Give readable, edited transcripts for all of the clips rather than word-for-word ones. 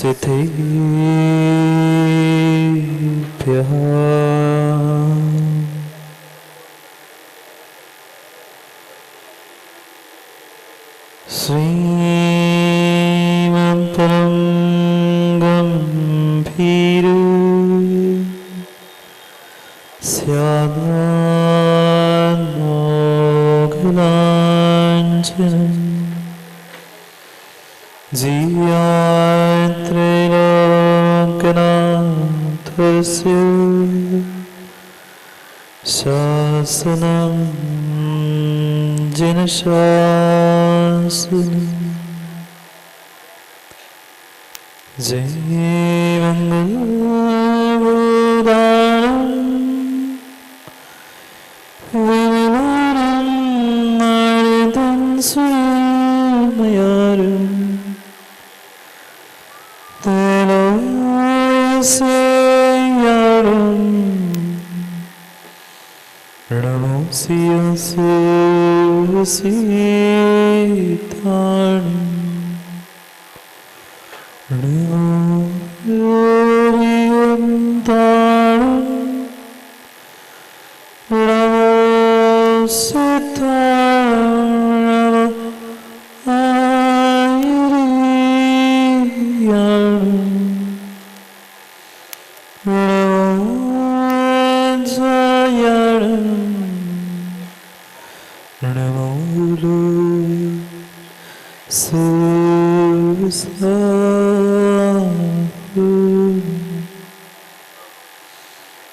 सिद्धेभ्यः श्रीमन्त्रं गम्भीर स्याद्वान्मोघलाञ्छनम् जीयात्रैलोक्यनाथस्य शासनं जिनशासनं जयमङ्गलदानं विमलं नारदं स्वयंमयारं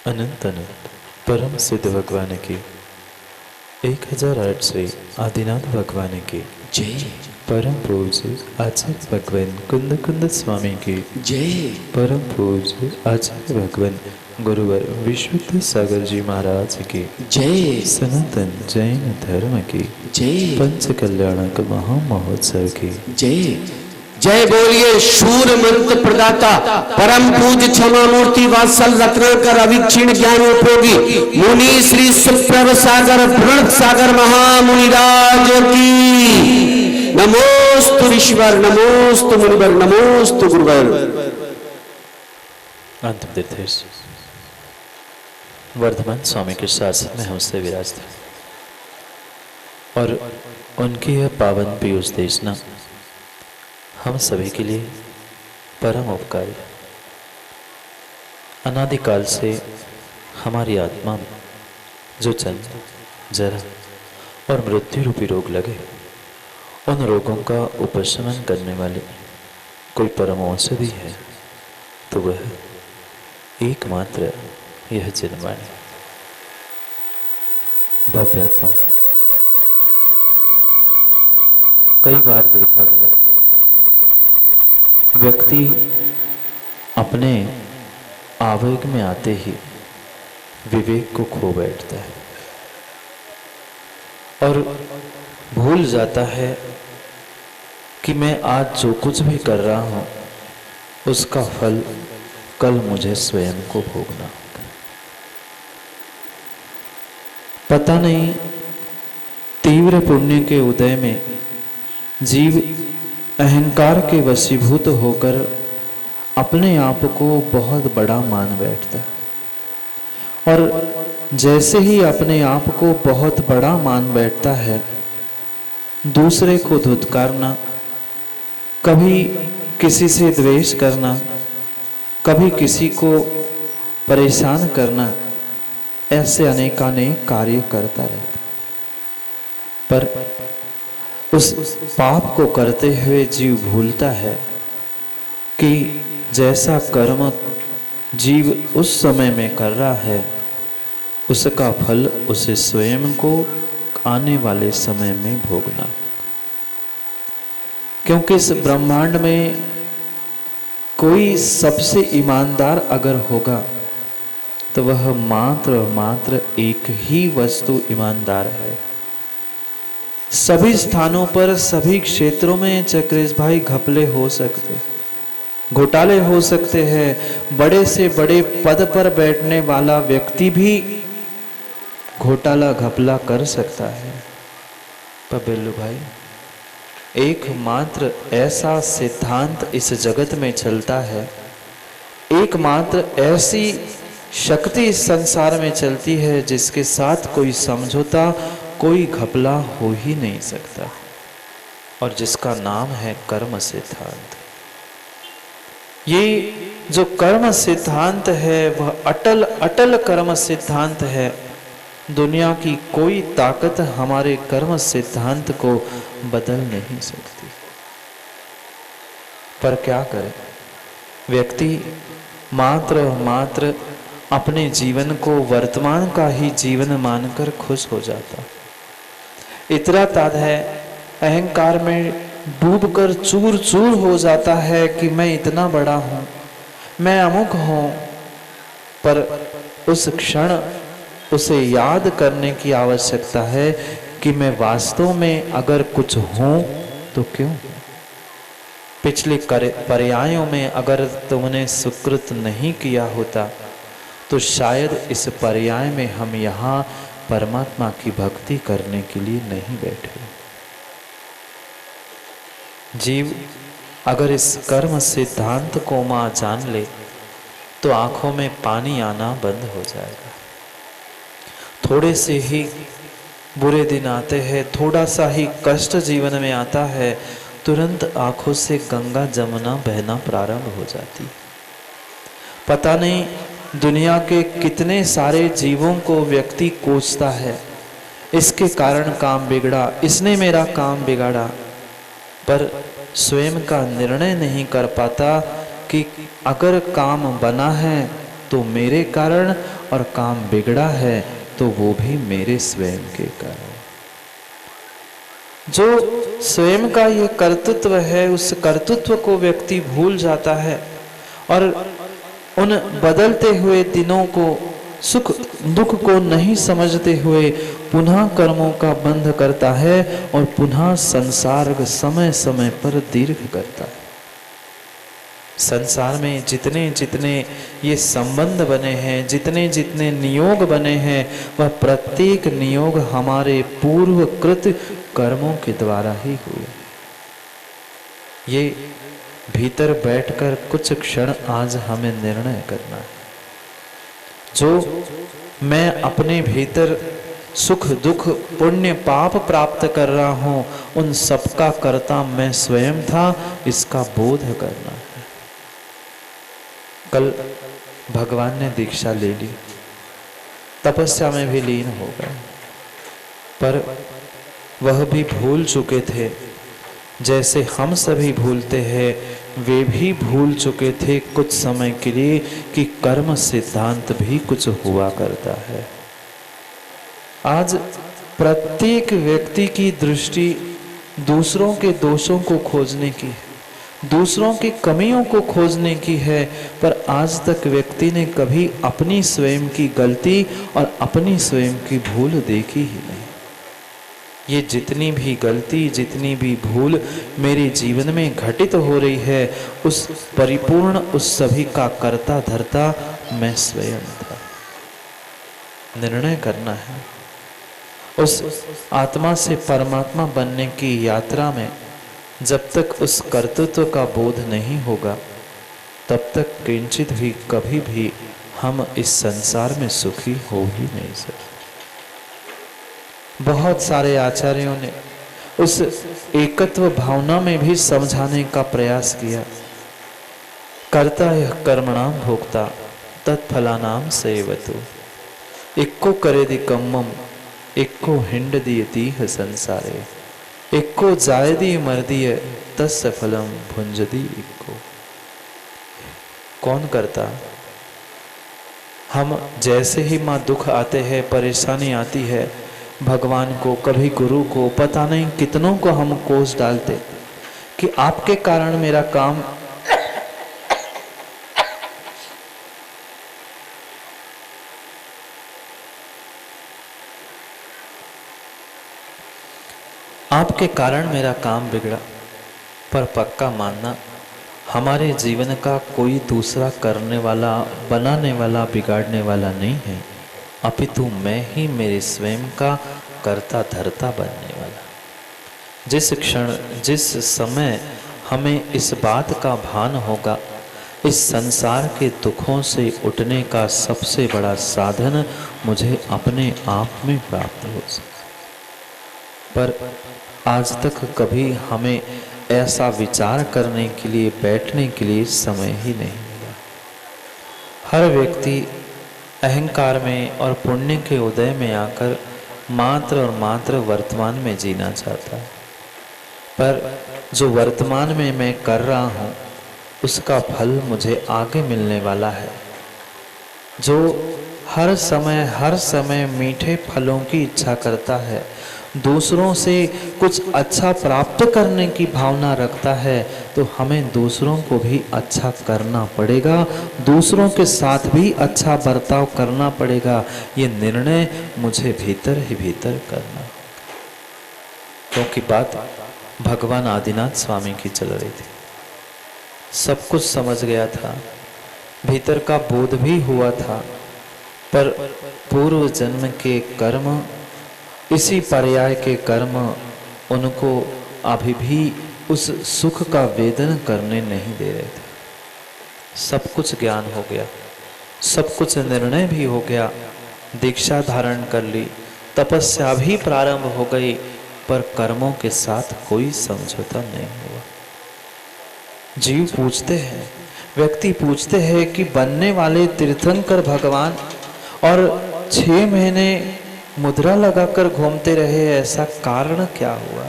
अनंत अनंत परम सिद्ध भगवान की 1008 श्री आदिनाथ भगवान की जय। परम पूज्य आचार्य भगवान कुंद कुंद स्वामी की जय। परम पूज्य आचार्य भगवान गुरुवर विश्वनाथ सागर जी महाराज की जय। सनातन जैन धर्म की जय। पंच कल्याणक महामहोत्सव की जय। जय बोलिए शूर मंत्र प्रदाता परम पूज्य क्षमा मूर्ति वात्सल रत्नाकर अविक्षीण ज्ञानोपयोगी मुनि श्री सुप्रभ सागर प्रणत सागर महामुनिराज की। नमोस्तु ऋषिवर, नमोस्तु मुनिवर, नमोस्तु गुरुवर। अंतिम तीर्थेश वर्धमान स्वामी के शासन में हमसे विराजते और उनकी यह पावन पीयूष देशना हम सभी के लिए परम उपकारी। अनादिकाल से हमारी आत्मा में जो जन्म, जरा और मृत्यु रूपी रोग लगे, उन रोगों का उपशमन करने वाले कोई परम औषधि है तो वह एकमात्र यह जनवाणी भव्यात्मा। कई बार देखा गया व्यक्ति अपने आवेग में आते ही विवेक को खो बैठता है और भूल जाता है कि मैं आज जो कुछ भी कर रहा हूं उसका फल कल मुझे स्वयं को भोगना होगा। पता नहीं तीव्र पुण्य के उदय में जीव अहंकार के वशीभूत होकर अपने आप को बहुत बड़ा मान बैठता है और जैसे ही अपने आप को बहुत बड़ा मान बैठता है, दूसरे को धुतकारना, कभी किसी से द्वेष करना, कभी किसी को परेशान करना, ऐसे अनेकानेक कार्य करता रहता। पर उस पाप को करते हुए जीव भूलता है कि जैसा कर्म जीव उस समय में कर रहा है उसका फल उसे स्वयं को आने वाले समय में भोगना। क्योंकि इस ब्रह्मांड में कोई सबसे ईमानदार अगर होगा तो वह मात्र एक ही वस्तु ईमानदार है। सभी स्थानों पर, सभी क्षेत्रों में चक्रेश भाई घपले हो सकते, घोटाले हो सकते हैं। बड़े से बड़े पद पर बैठने वाला व्यक्ति भी घोटाला घपला कर सकता है। पर बिल्लू भाई एकमात्र ऐसा सिद्धांत इस जगत में चलता है, एकमात्र ऐसी शक्ति इस संसार में चलती है जिसके साथ कोई समझौता, कोई घपला हो ही नहीं सकता, और जिसका नाम है कर्म सिद्धांत। ये जो कर्म सिद्धांत है वह अटल अटल कर्म सिद्धांत है। दुनिया की कोई ताकत हमारे कर्म सिद्धांत को बदल नहीं सकती। पर क्या करे, व्यक्ति मात्र अपने जीवन को वर्तमान का ही जीवन मानकर खुश हो जाता। इतना ताद है, अहंकार में डूबकर चूर चूर हो जाता है कि मैं इतना बड़ा हूं, मैं अमुक हूं। पर उस क्षण उसे याद करने की आवश्यकता है कि मैं वास्तव में अगर कुछ हूं तो क्यों? पिछले पर्यायों में अगर तुमने सुकृत नहीं किया होता तो शायद इस पर्याय में हम यहाँ परमात्मा की भक्ति करने के लिए नहीं बैठे। जीव अगर इस कर्म सिद्धांत को मां जान ले तो आंखों में पानी आना बंद हो जाएगा। थोड़े से ही बुरे दिन आते हैं, थोड़ा सा ही कष्ट जीवन में आता है, तुरंत आंखों से गंगा जमुना बहना प्रारंभ हो जाती। पता नहीं दुनिया के कितने सारे जीवों को व्यक्ति कोसता है, इसके कारण काम बिगड़ा, इसने मेरा काम बिगाड़ा, पर स्वयं का निर्णय नहीं कर पाता कि अगर काम बना है तो मेरे कारण, और काम बिगड़ा है तो वो भी मेरे स्वयं के कारण। जो स्वयं का ये कर्तृत्व है, उस कर्तृत्व को व्यक्ति भूल जाता है और उन बदलते हुए दिनों को, सुख दुख को नहीं समझते हुए पुनः कर्मों का बंध करता है और पुनः संसार समय समय पर दीर्घ करता है। संसार में जितने जितने ये संबंध बने हैं, जितने जितने नियोग बने हैं, वह प्रत्येक नियोग हमारे पूर्वकृत कर्मों के द्वारा ही हुए। ये भीतर बैठकर कुछ क्षण आज हमें निर्णय करना है। जो मैं अपने भीतर सुख दुख पुण्य पाप प्राप्त कर रहा हूं, उन सबका कर्ता मैं स्वयं था, इसका बोध करना है। कल भगवान ने दीक्षा ले ली, तपस्या में भी लीन हो गए, पर वह भी भूल चुके थे जैसे हम सभी भूलते हैं। वे भी भूल चुके थे कुछ समय के लिए कि कर्म सिद्धांत भी कुछ हुआ करता है। आज प्रत्येक व्यक्ति की दृष्टि दूसरों के दोषों को खोजने की है, दूसरों की कमियों को खोजने की है, पर आज तक व्यक्ति ने कभी अपनी स्वयं की गलती और अपनी स्वयं की भूल देखी ही नहीं। ये जितनी भी गलती, जितनी भी भूल मेरे जीवन में घटित हो रही है, उस परिपूर्ण उस सभी का कर्ता धर्ता मैं स्वयं था। निर्णय करना है। उस आत्मा से परमात्मा बनने की यात्रा में जब तक उस कर्तृत्व का बोध नहीं होगा, तब तक किंचित भी कभी भी हम इस संसार में सुखी हो ही नहीं सकते। बहुत सारे आचार्यों ने उस एकत्व भावना में भी समझाने का प्रयास किया। कर्ता यह कर्मणाम भोक्ता तत्फलानाम सेवतु, इक्को करेदि कम्मम इक्को हिंड दियतीह संसारे, इक्को जायदी मर्दिय तस्य फलम भुंजदी इक्को। कौन करता? हम जैसे ही माँ दुख आते हैं, परेशानी आती है, भगवान को, कभी गुरु को, पता नहीं कितनों को हम कोस डालते कि आपके कारण मेरा काम आपके कारण मेरा काम बिगड़ा। पर पक्का मानना, हमारे जीवन का कोई दूसरा करने वाला, बनाने वाला, बिगाड़ने वाला नहीं है, अपितु मैं ही मेरे स्वयं का कर्ता धर्ता बनने वाला। जिस क्षण जिस समय हमें इस बात का भान होगा, इस संसार के दुखों से उठने का सबसे बड़ा साधन मुझे अपने आप में प्राप्त हो सके। पर आज तक कभी हमें ऐसा विचार करने के लिए, बैठने के लिए समय ही नहीं मिला। हर व्यक्ति अहंकार में और पुण्य के उदय में आकर मात्र और मात्र वर्तमान में जीना चाहता है। पर जो वर्तमान में मैं कर रहा हूँ उसका फल मुझे आगे मिलने वाला है। जो हर समय मीठे फलों की इच्छा करता है, दूसरों से कुछ अच्छा प्राप्त करने की भावना रखता है, तो हमें दूसरों को भी अच्छा करना पड़ेगा, दूसरों के साथ भी अच्छा बर्ताव करना पड़ेगा। ये निर्णय मुझे भीतर ही भीतर करना, क्योंकि बात भगवान आदिनाथ स्वामी की चल रही थी। सब कुछ समझ गया था, भीतर का बोध भी हुआ था, पर पूर्व जन्म के कर्म, इसी पर्याय के कर्म उनको अभी भी उस सुख का वेदन करने नहीं दे रहे थे। सब कुछ ज्ञान हो गया, सब कुछ निर्णय भी हो गया, दीक्षा धारण कर ली, तपस्या भी प्रारंभ हो गई, पर कर्मों के साथ कोई समझौता नहीं हुआ। जीव पूछते हैं, व्यक्ति पूछते हैं कि बनने वाले तीर्थंकर भगवान और 6 महीने मुद्रा लगाकर घूमते रहे, ऐसा कारण क्या हुआ?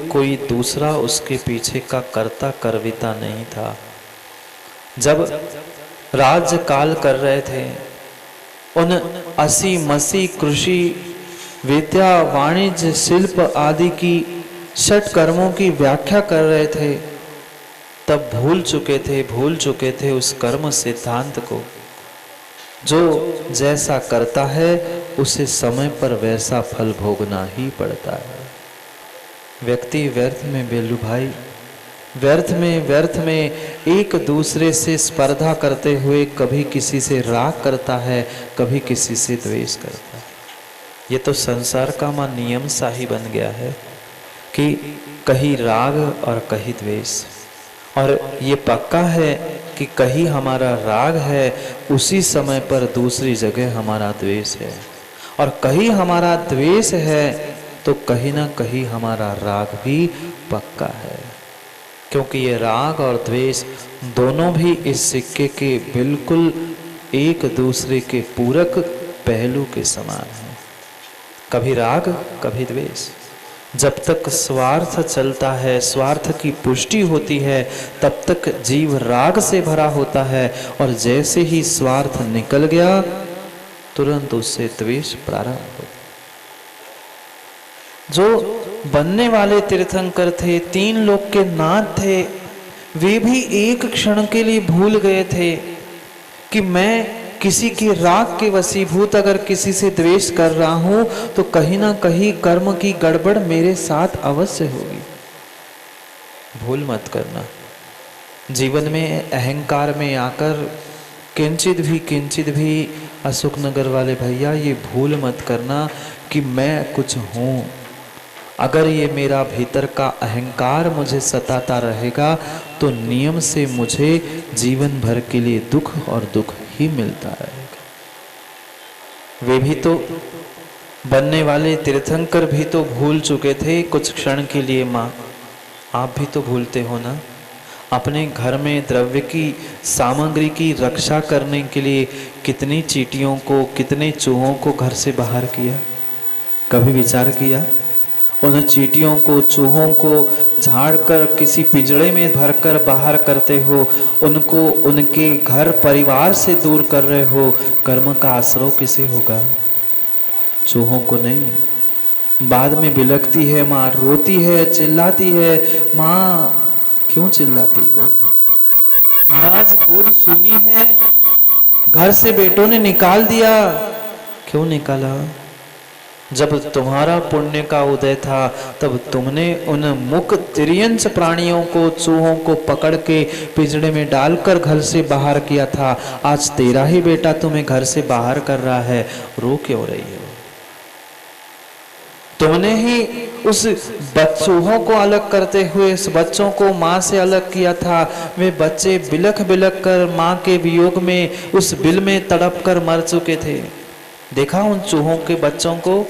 कोई दूसरा उसके पीछे का कर्ता कर्विता नहीं था। जब राज्य काल कर रहे थे, उन 80 मसी कृषि, विद्या, वाणिज्य, शिल्प आदि की 6 कर्मों की व्याख्या कर रहे थे, तब भूल चुके थे उस कर्म सिद्धांत को। जो जैसा करता है उसे समय पर वैसा फल भोगना ही पड़ता है। व्यक्ति व्यर्थ में बेलू भाई, व्यर्थ में एक दूसरे से स्पर्धा करते हुए कभी किसी से राग करता है, कभी किसी से द्वेष करता है। ये तो संसार का नियम सा ही बन गया है कि कहीं राग और कहीं द्वेष। और ये पक्का है कि कहीं हमारा राग है, उसी समय पर दूसरी जगह हमारा द्वेष है, और कहीं हमारा द्वेष है तो कहीं ना कहीं हमारा राग भी पक्का है। क्योंकि ये राग और द्वेष दोनों भी इस सिक्के के बिल्कुल एक दूसरे के पूरक पहलू के समान हैं। कभी राग कभी द्वेष। जब तक स्वार्थ चलता है, स्वार्थ की पुष्टि होती है, तब तक जीव राग से भरा होता है, और जैसे ही स्वार्थ निकल गया तुरंत उससे द्वेष प्रारंभ होता। जो बनने वाले तीर्थंकर थे, 3 लोक के नाथ थे, वे भी एक क्षण के लिए भूल गए थे कि मैं किसी के राग के वशीभूत अगर किसी से द्वेष कर रहा हूं तो कहीं ना कहीं कर्म की गड़बड़ मेरे साथ अवश्य होगी। भूल मत करना। जीवन में अहंकार में आकर किंचित भी अशोकनगर वाले भैया ये भूल मत करना कि मैं कुछ हूं। अगर ये मेरा भीतर का अहंकार मुझे सताता रहेगा तो नियम से मुझे जीवन भर के लिए दुख और दुख ही मिलता रहेगा। वे भी तो बनने वाले तीर्थंकर भी तो भूल चुके थे कुछ क्षण के लिए। माँ, आप भी तो भूलते हो ना? अपने घर में द्रव्य की सामग्री की रक्षा करने के लिए कितनी चींटियों को, कितने चूहों को घर से बाहर किया? कभी विचार किया? उन चींटियों को, चूहों को झाड़कर किसी पिंजड़े में भरकर बाहर करते हो, उनको उनके घर परिवार से दूर कर रहे हो। कर्म का आश्रय किसे होगा? चूहों को नहीं। बाद में बिलखती है माँ, रोती है, चिल्लाती है। माँ क्यों चिल्लाती हो? महाराज गोद सुनी है, घर से बेटों ने निकाल दिया। क्यों निकाला? जब तुम्हारा पुण्य का उदय था तब तुमने उन मुक तिर्यंच प्राणियों को, चूहों को पकड़ के पिंजड़े में डालकर घर से बाहर किया था। आज तेरा ही बेटा तुम्हें घर से बाहर कर रहा है, रो क्यों रही हो? तुमने ही उस बच्चों को अलग करते हुए उस बच्चों को माँ से अलग किया था। वे बच्चे बिलख बिलख कर माँ के वियोग में उस बिल में तड़प कर मर चुके थे। देखा उन चूहों के बच्चों को,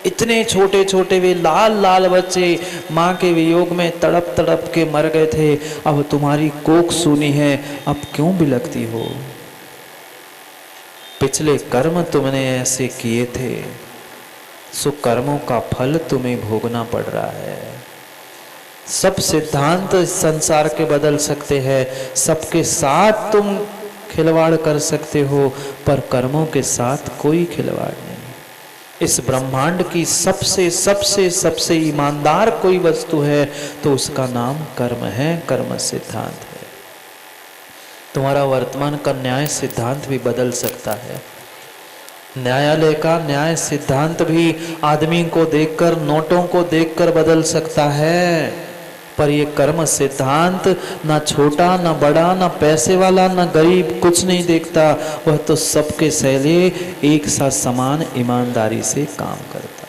इतने छोटे छोटे वे लाल लाल बच्चे माँ के वियोग में तड़प तड़प के मर गए थे। अब तुम्हारी कोख सूनी है, अब क्यों बिलखती हो? पिछले कर्म तुमने ऐसे किए थे, सो कर्मों का फल तुम्हें भोगना पड़ रहा है। सब सिद्धांत संसार के बदल सकते हैं, सबके साथ तुम खिलवाड़ कर सकते हो, पर कर्मों के साथ कोई खिलवाड़ नहीं। इस ब्रह्मांड की सबसे सबसे सबसे ईमानदार कोई वस्तु है तो उसका नाम कर्म है, कर्म सिद्धांत है। तुम्हारा वर्तमान का न्याय सिद्धांत भी बदल सकता है। न्यायालय का न्याय सिद्धांत भी आदमी को देखकर, नोटों को देखकर बदल सकता है, पर ये कर्म सिद्धांत ना छोटा ना बड़ा, ना पैसे वाला ना गरीब, कुछ नहीं देखता। वह तो सबके सैले एक सा समान ईमानदारी से काम करता है।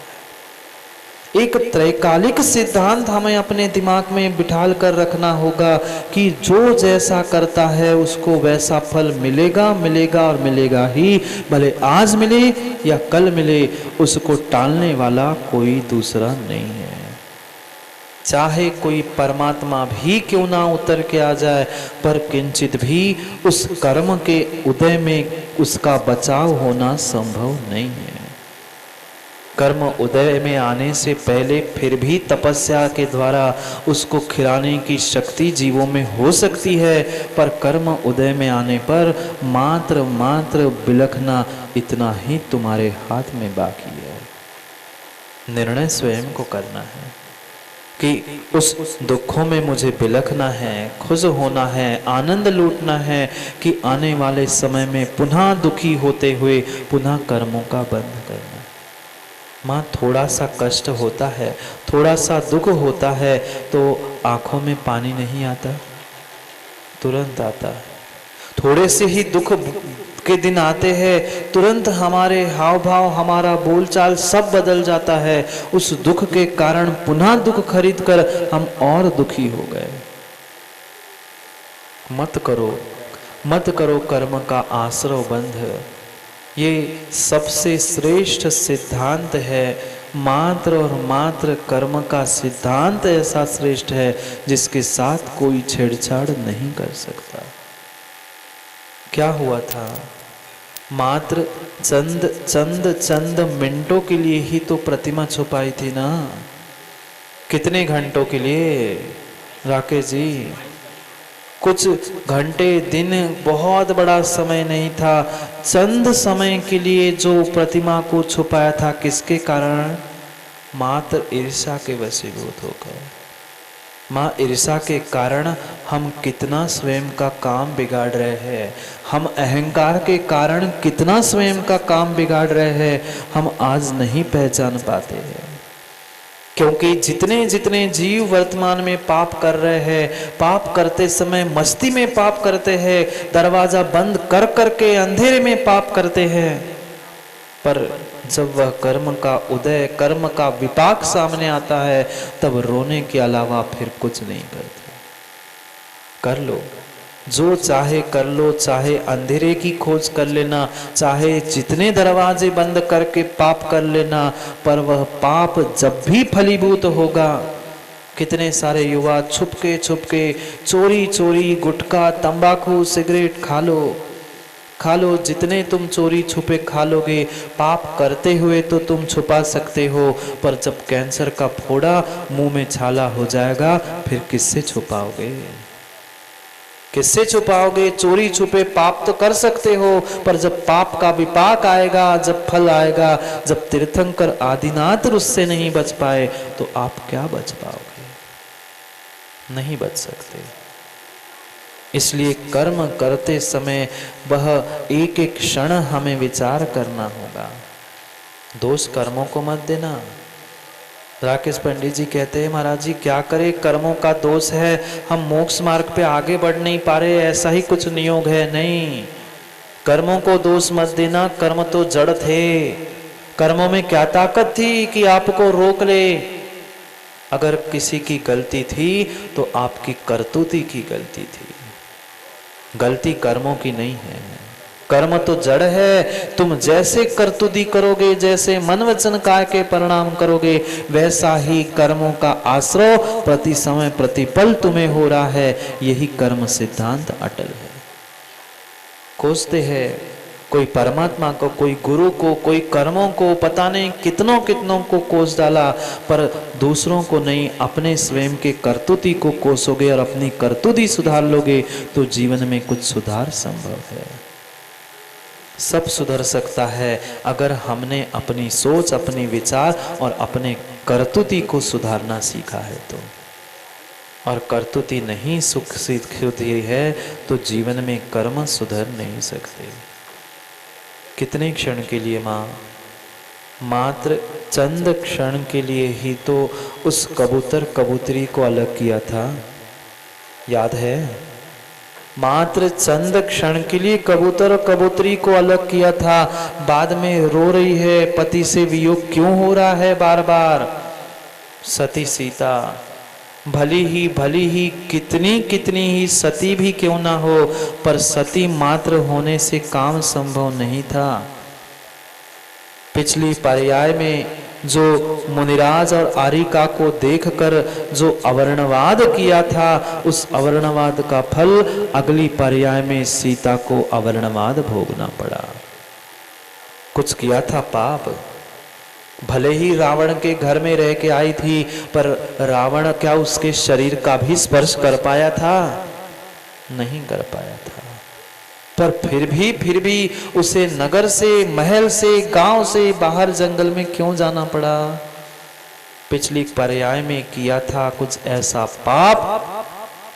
एक त्रैकालिक सिद्धांत हमें अपने दिमाग में बिठाल कर रखना होगा कि जो जैसा करता है उसको वैसा फल मिलेगा, मिलेगा और मिलेगा ही, भले आज मिले या कल मिले। उसको टालने वाला कोई दूसरा नहीं है। चाहे कोई परमात्मा भी क्यों ना उतर के आ जाए, पर किंचित भी उस कर्म के उदय में उसका बचाव होना संभव नहीं है। कर्म उदय में आने से पहले फिर भी तपस्या के द्वारा उसको खिलाने की शक्ति जीवों में हो सकती है, पर कर्म उदय में आने पर मात्र मात्र बिलखना, इतना ही तुम्हारे हाथ में बाकी है। निर्णय स्वयं को करना है कि उस दुखों में मुझे बिलखना है, खुश होना है, आनंद लूटना है, कि आने वाले समय में पुनः दुखी होते हुए पुनः कर्मों का बंध करना। माँ, थोड़ा सा कष्ट होता है, थोड़ा सा दुख होता है तो आंखों में पानी नहीं आता, तुरंत आता है। थोड़े से ही दुख के दिन आते हैं, तुरंत हमारे हाव भाव, हमारा बोलचाल सब बदल जाता है। उस दुख के कारण पुनः दुख खरीद कर हम और दुखी हो गए। मत करो कर्म का आश्रव बंध। ये सबसे श्रेष्ठ सिद्धांत है। मात्र और मात्र कर्म का सिद्धांत ऐसा श्रेष्ठ है जिसके साथ कोई छेड़छाड़ नहीं कर सकता। क्या हुआ था? मात्र चंद मिनटों के लिए ही तो प्रतिमा छुपाई थी ना। कितने घंटों के लिए राकेश जी? कुछ घंटे, दिन, बहुत बड़ा समय नहीं था। चंद समय के लिए जो प्रतिमा को छुपाया था, किसके कारण? मात्र ईर्ष्या के वशीभूत होकर। माँ, ईर्ष्या के कारण हम कितना स्वयं का काम बिगाड़ रहे हैं। हम अहंकार के कारण कितना स्वयं का काम बिगाड़ रहे हैं, हम आज नहीं पहचान पाते हैं। क्योंकि जितने जितने जीव वर्तमान में पाप कर रहे हैं, पाप करते समय मस्ती में पाप करते हैं, दरवाजा बंद कर करके अंधेरे में पाप करते हैं, पर जब वह कर्म का उदय, कर्म का विपाक सामने आता है, तब रोने के अलावा फिर कुछ नहीं करते। कर लो जो चाहे कर लो, चाहे अंधेरे की खोज कर लेना, चाहे जितने दरवाजे बंद करके पाप कर लेना, पर वह पाप जब भी फलीभूत होगा। कितने सारे युवा छुपके चोरी चोरी गुटखा, तंबाकू, सिगरेट खा लो। जितने तुम चोरी छुपे खा लोगे, पाप करते हुए तो तुम छुपा सकते हो, पर जब कैंसर का फोड़ा मुंह में छाला हो जाएगा, फिर किससे छुपाओगे? किससे छुपाओगे? चोरी छुपे पाप तो कर सकते हो, पर जब पाप का विपाक आएगा, जब फल आएगा, जब तीर्थंकर आदिनाथ उससे नहीं बच पाए, तो आप क्या बच पाओगे? नहीं बच सकते। इसलिए कर्म करते समय वह एक एक क्षण हमें विचार करना होगा। दोष कर्मों को मत देना। राकेश पंडित जी कहते हैं, महाराज जी क्या करें, कर्मों का दोष है, हम मोक्ष मार्ग पे आगे बढ़ नहीं पा रहे, ऐसा ही कुछ नियोग है। नहीं, कर्मों को दोष मत देना। कर्म तो जड़ थे, कर्मों में क्या ताकत थी कि आपको रोक ले? अगर किसी की गलती थी तो आपकी करतूती की गलती थी, गलती कर्मों की नहीं है। कर्म तो जड़ है, तुम जैसे करतूती करोगे, जैसे मन वचन काय के परिणाम करोगे, वैसा ही कर्मों का आश्रय प्रति समय प्रतिपल तुम्हें हो रहा है। यही कर्म सिद्धांत अटल है। कोसते हैं कोई परमात्मा को, कोई गुरु को, कोई कर्मों को, पता नहीं कितनों कितनों को कोस डाला, पर दूसरों को नहीं, अपने स्वयं के करतूती को कोसोगे और अपनी करतूती सुधार लोगे तो जीवन में कुछ सुधार संभव है। सब सुधर सकता है अगर हमने अपनी सोच, अपनी विचार और अपने करतूती को सुधारना सीखा है तो। और करतूती नहीं सुख सीखती है तो जीवन में कर्म सुधर नहीं सकते। कितने क्षण के लिए माँ, मात्र चंद क्षण के लिए ही तो उस कबूतर कबूतरी को अलग किया था, याद है? मात्र चंद क्षण के लिए कबूतर और कबूतरी को अलग किया था। बाद में रो रही है, पति से वियोग क्यों हो रहा है बार बार। सती सीता भली ही कितनी ही सती भी क्यों ना हो, पर सती मात्र होने से काम संभव नहीं था। पिछली पर्याय में जो मुनिराज और आरिका को देखकर जो अवर्णवाद किया था, उस अवर्णवाद का फल अगली पर्याय में सीता को अवर्णवाद भोगना पड़ा। कुछ किया था पाप। भले ही रावण के घर में रह के आई थी, पर रावण क्या उसके शरीर का भी स्पर्श कर पाया था? नहीं कर पाया था। पर फिर भी उसे नगर से, महल से, गांव से बाहर जंगल में क्यों जाना पड़ा? पिछली पर्याय में किया था कुछ ऐसा पाप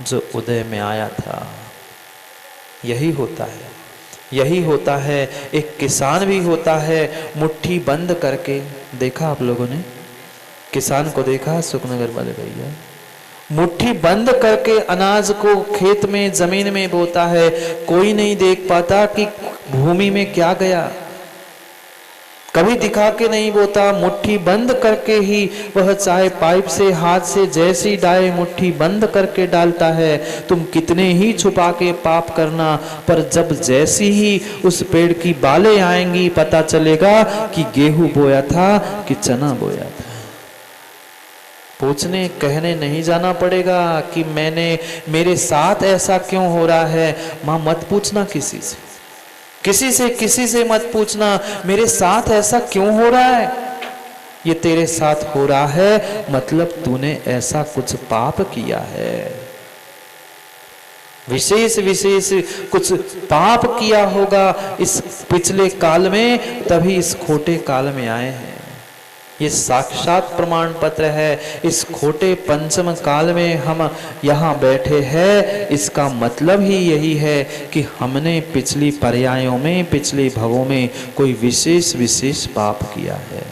जो उदय में आया था। यही होता है, यही होता है। एक किसान भी होता है, मुट्ठी बंद करके, देखा आप लोगों ने किसान को देखा? सुखनगर वाले भैया मुट्ठी बंद करके अनाज को खेत में, जमीन में बोता है। कोई नहीं देख पाता कि भूमि में क्या गया, कभी दिखा के नहीं बोता। मुट्ठी बंद करके ही वह चाहे पाइप से, हाथ से जैसी डाले मुट्ठी बंद करके डालता है। तुम कितने ही छुपा के पाप करना, पर जब जैसी ही उस पेड़ की बालें आएंगी, पता चलेगा कि गेहूं बोया था कि चना बोया था। पूछने कहने नहीं जाना पड़ेगा कि मेरे साथ ऐसा क्यों हो रहा है। मां मत पूछना किसी से मत पूछना मेरे साथ ऐसा क्यों हो रहा है। ये तेरे साथ हो रहा है मतलब तूने ऐसा कुछ पाप किया है, विशेष कुछ पाप किया होगा इस पिछले काल में, तभी इस खोटे काल में आए हैं। ये साक्षात प्रमाण पत्र है। इस खोटे पंचम काल में हम यहाँ बैठे हैं, इसका मतलब ही यही है कि हमने पिछली पर्यायों में, पिछले भवों में कोई विशेष पाप किया है।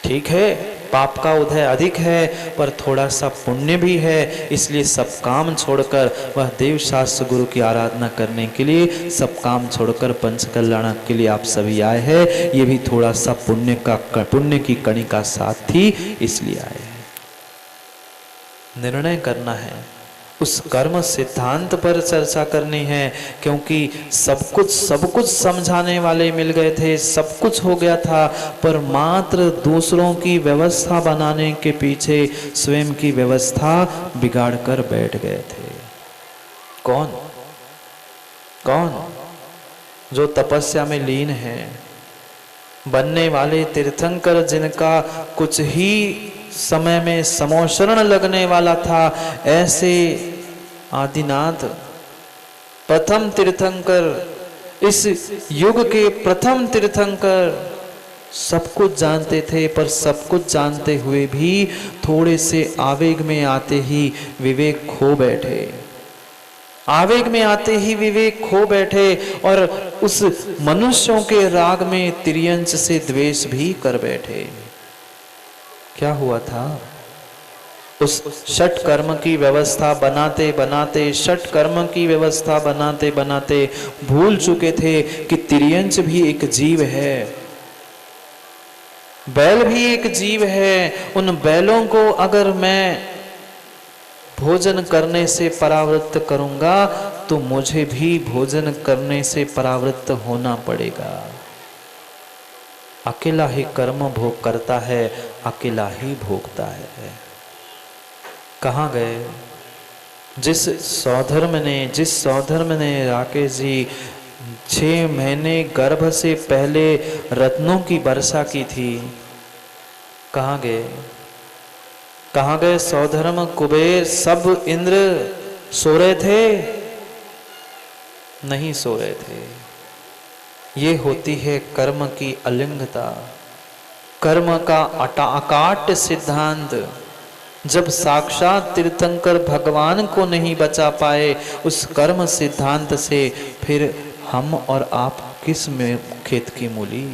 ठीक है, पाप का उदय अधिक है, पर थोड़ा सा पुण्य भी है। इसलिए सब काम छोड़कर वह देव शास्त्र गुरु की आराधना करने के लिए, सब काम छोड़कर पंच कल्याण के लिए आप सभी आए हैं। ये भी थोड़ा सा पुण्य की कणी का साथ थी, इसलिए आए हैं। निर्णय करना है, उस कर्म सिद्धांत पर चर्चा करनी है, क्योंकि सब कुछ समझाने वाले मिल गए थे, सब कुछ हो गया था, पर मात्र दूसरों की व्यवस्था बनाने के पीछे स्वयं की व्यवस्था बिगाड़ कर बैठ गए थे। कौन? जो तपस्या में लीन है, बनने वाले तीर्थंकर, जिनका कुछ ही समय में समोशरण लगने वाला था। ऐसे आदिनाथ प्रथम तीर्थंकर, इस युग के प्रथम तीर्थंकर, सब कुछ जानते थे, पर सब कुछ जानते हुए भी थोड़े से आवेग में आते ही विवेक खो बैठे। आवेग में आते ही विवेक खो बैठे और उस मनुष्यों के राग में तिर्यंच से द्वेष भी कर बैठे। क्या हुआ था? उस षट कर्म की व्यवस्था बनाते बनाते, षट कर्म की व्यवस्था बनाते बनाते भूल चुके थे कि तिर्यंच भी एक जीव है। बैल भी एक जीव है। उन बैलों को अगर मैं भोजन करने से परावृत्त करूंगा तो मुझे भी भोजन करने से परावृत्त होना पड़ेगा। अकेला ही कर्म भोग करता है, अकेला ही भोगता है। कहाँ गए? जिस सौधर्म ने राकेश जी 6 महीने गर्भ से पहले रत्नों की वर्षा की थी, कहाँ गए? कहाँ गए सौधर्म? कुबेर सब इंद्र सो रहे थे? नहीं सो रहे थे। ये होती है कर्म की अलिंगता, कर्म का अकाट्य सिद्धांत। जब साक्षात तीर्थंकर भगवान को नहीं बचा पाए उस कर्म सिद्धांत से, फिर हम और आप किस में खेत की मूली?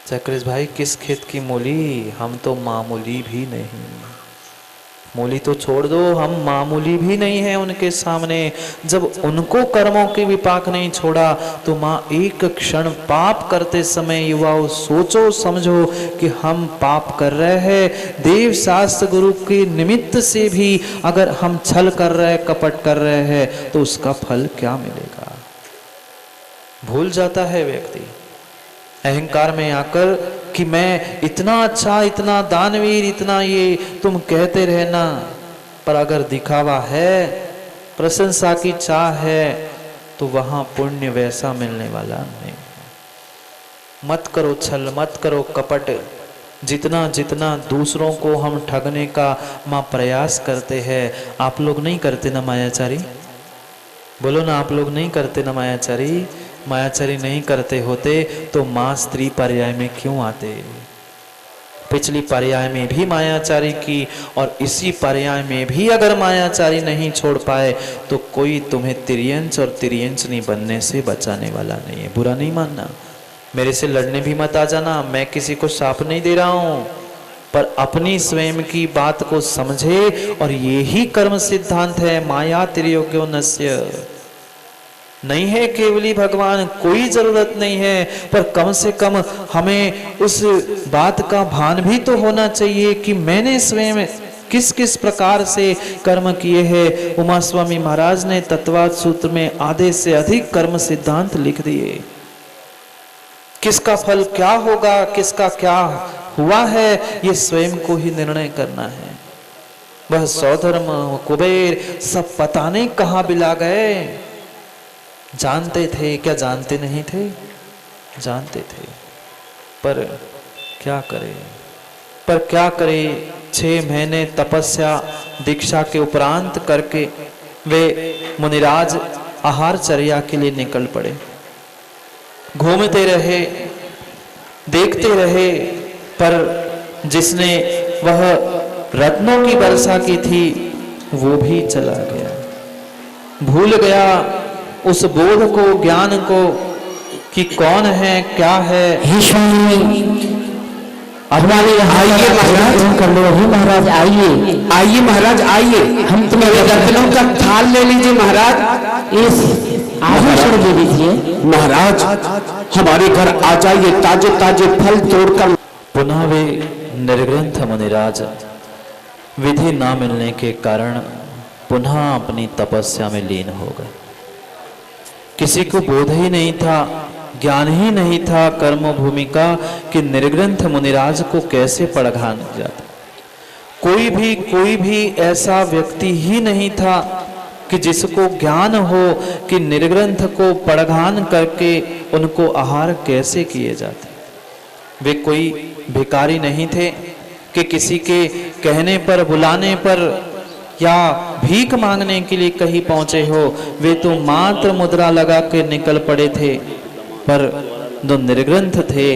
चक्रेश भाई, किस खेत की मूली? हम तो मामूली भी नहीं। मूली तो छोड़ दो, हम मामूली भी नहीं है उनके सामने। जब उनको कर्मों के विपाक नहीं छोड़ा तो माँ एक क्षण पाप करते समय युवाओं सोचो समझो कि हम पाप कर रहे हैं। देव शास्त्र गुरु के निमित्त से भी अगर हम छल कर रहे हैं, कपट कर रहे हैं तो उसका फल क्या मिलेगा? भूल जाता है व्यक्ति अहंकार में आकर कि मैं इतना अच्छा, इतना दानवीर, इतना ये तुम कहते रहना, पर अगर दिखावा है, प्रशंसा की चाह है तो वहां पुण्य वैसा मिलने वाला नहीं। मत करो छल, मत करो कपट। जितना जितना दूसरों को हम ठगने का मां प्रयास करते हैं, आप लोग नहीं करते ना मायाचारी? बोलो ना, आप लोग नहीं करते ना मायाचारी? मायाचारी नहीं करते होते तो मां स्त्री पर्याय में क्यों आते? पिछली पर्याय में भी मायाचारी की, और इसी पर्याय में भी अगर मायाचारी नहीं छोड़ पाए तो कोई तुम्हें तिर्यंच और तिर्यंचनी बनने से बचाने वाला नहीं है। बुरा नहीं मानना, मेरे से लड़ने भी मत आ जाना, मैं किसी को शाप नहीं दे रहा हूं, पर अपनी स्वयं की बात को समझे। और यही कर्म सिद्धांत है, माया तिर्योग्यो नस्य। नहीं है केवली भगवान, कोई जरूरत नहीं है, पर कम से कम हमें उस बात का भान भी तो होना चाहिए कि मैंने स्वयं किस किस प्रकार से कर्म किए हैं। उमा स्वामी महाराज ने तत्वाद सूत्र में आधे से अधिक कर्म सिद्धांत लिख दिए। किसका फल क्या होगा, किसका क्या हुआ है, ये स्वयं को ही निर्णय करना है। वह सौधर्म, कुबेर सब पता नहीं कहाँ बिला गए। जानते थे क्या जानते नहीं थे? जानते थे, पर क्या करे, पर क्या करे। 6 महीने तपस्या दीक्षा के उपरांत करके वे मुनिराज आहारचर्या के लिए निकल पड़े। घूमते रहे, देखते रहे, पर जिसने वह रत्नों की वर्षा की थी वो भी चला गया, भूल गया उस बोध को, ज्ञान को कि कौन है, क्या है। हमारे आइए महाराज, कर लो ही महाराज, आइए आइए महाराज, आइए, हम तुम्हें रत्नों का थाल ले लीजिए महाराज। इस आभूषण दे दीजिए महाराज, हमारे घर आ जाइए, ताजे ताजे फल तोड़कर। पुनः वे निर्ग्रंथ मुनिराज विधि ना मिलने के कारण पुनः अपनी तपस्या में लीन हो गए। किसी को बोध ही नहीं था, ज्ञान ही नहीं था कर्म भूमि का कि निर्ग्रंथ मुनिराज को कैसे पड़घान जाता। कोई भी ऐसा व्यक्ति ही नहीं था कि जिसको ज्ञान हो कि निर्ग्रंथ को पड़घान करके उनको आहार कैसे किए जाते। वे कोई भिखारी नहीं थे कि किसी के कहने पर, बुलाने पर या भीख मांगने के लिए कहीं पहुंचे हो। वे तो मात्र मुद्रा लगा के निकल पड़े थे। पर जो निर्ग्रंथ थे,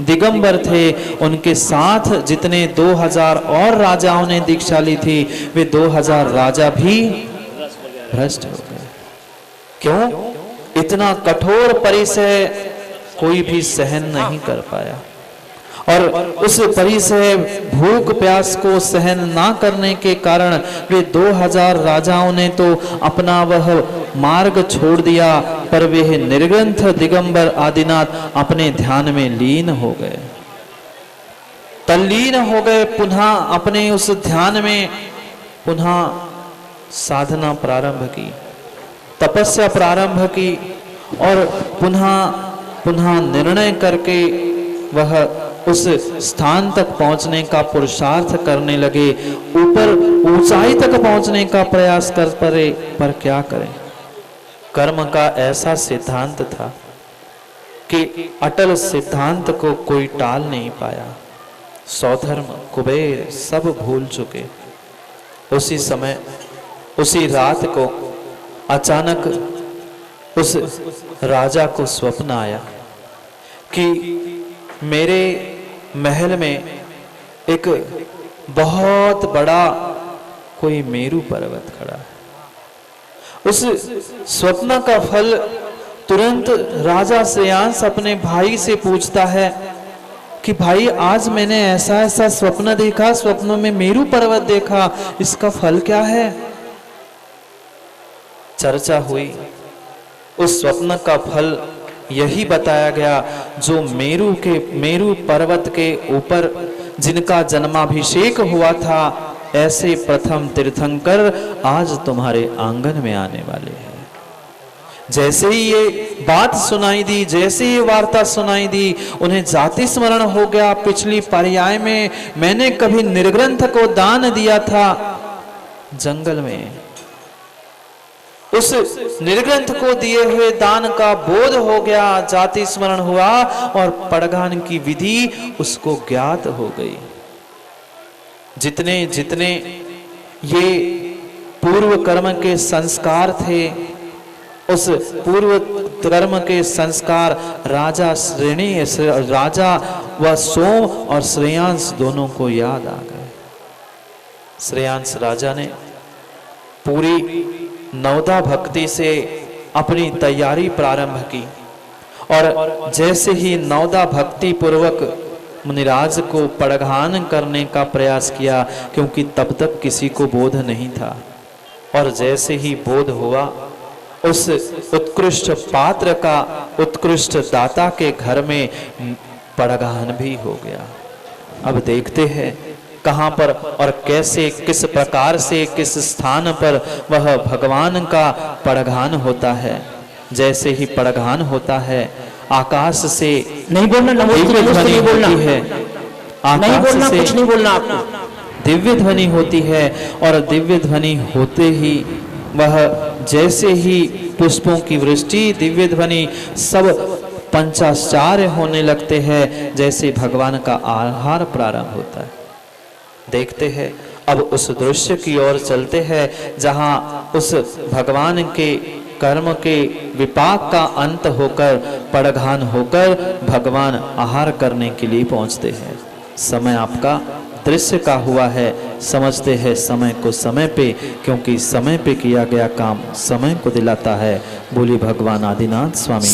दिगंबर थे, उनके साथ जितने 2000 और राजाओं ने दीक्षा ली थी, वे 2000 राजा भी भ्रष्ट हो गए। क्यों? इतना कठोर परिसय कोई भी सहन नहीं कर पाया, और उस परिसय भूख प्यास को सहन ना करने के कारण वे 2000 राजाओं ने तो अपना वह मार्ग छोड़ दिया, पर वे निर्ग्रंथ दिगंबर आदिनाथ अपने ध्यान में लीन हो गए। तल्लीन हो गए, पुनः अपने उस ध्यान में पुनः साधना प्रारंभ की, तपस्या प्रारंभ की और पुनः निर्णय करके वह उस स्थान तक पहुंचने का पुरुषार्थ करने लगे, ऊपर ऊंचाई तक पहुंचने का प्रयास कर पड़े। पर क्या करें, कर्म का ऐसा सिद्धांत था कि अटल सिद्धांत को कोई टाल नहीं पाया। सौधर्म कुबेर सब भूल चुके। उसी समय उसी रात को अचानक उस राजा को स्वप्न आया कि मेरे महल में एक बहुत बड़ा कोई मेरू पर्वत खड़ा है। उस स्वप्न का फल तुरंत राजा श्रेयांश अपने भाई से पूछता है कि भाई, आज मैंने ऐसा ऐसा स्वप्न देखा, स्वप्न में मेरू पर्वत देखा, इसका फल क्या है? चर्चा हुई। उस स्वप्न का फल यही बताया गया, जो मेरू पर्वत के ऊपर जिनका जन्माभिषेक हुआ था, ऐसे प्रथम तीर्थंकर आज तुम्हारे आंगन में आने वाले हैं। जैसे ही ये बात सुनाई दी, जैसे ये वार्ता सुनाई दी, उन्हें जाति स्मरण हो गया। पिछली पर्याय में मैंने कभी निर्ग्रंथ को दान दिया था जंगल में, उस निर्ग्रंथ को दिए हुए दान का बोध हो गया, जाति स्मरण हुआ और पड़गान की विधि उसको ज्ञात हो गई। जितने जितने ये पूर्व कर्म के संस्कार थे, उस पूर्व कर्म के संस्कार राजा व सोम और श्रेयांश दोनों को याद आ गए। श्रेयांश राजा ने पूरी नवदा भक्ति से अपनी तैयारी प्रारंभ की और जैसे ही नवदा भक्ति पूर्वक मुनिराज को पड़घान करने का प्रयास किया, क्योंकि तब तक किसी को बोध नहीं था, और जैसे ही बोध हुआ, उस उत्कृष्ट पात्र का उत्कृष्ट दाता के घर में पड़घान भी हो गया। अब देखते हैं कहां पर और कैसे, किस प्रकार से, किस स्थान पर वह भगवान का पड़घान होता है। जैसे ही पड़घान होता है, आकाश से नहीं बोलना, दिव्य ध्वनि होती है, नहीं बोलना, कुछ नहीं बोलना आपको। दिव्य ध्वनि होती है और दिव्य ध्वनि होते ही वह जैसे ही पुष्पों की वृष्टि, दिव्य ध्वनि, सब पंचाचार्य होने लगते हैं, जैसे भगवान का आहार प्रारंभ होता है। देखते हैं अब उस दृश्य की ओर चलते हैं, जहां उस भगवान के कर्म के विपाक का अंत होकर, पड़घान होकर भगवान आहार करने के लिए पहुंचते हैं। समय आपका दृश्य का हुआ है, समझते हैं समय को समय पे, क्योंकि समय पे किया गया काम समय को दिलाता है। बोली भगवान आदिनाथ स्वामी।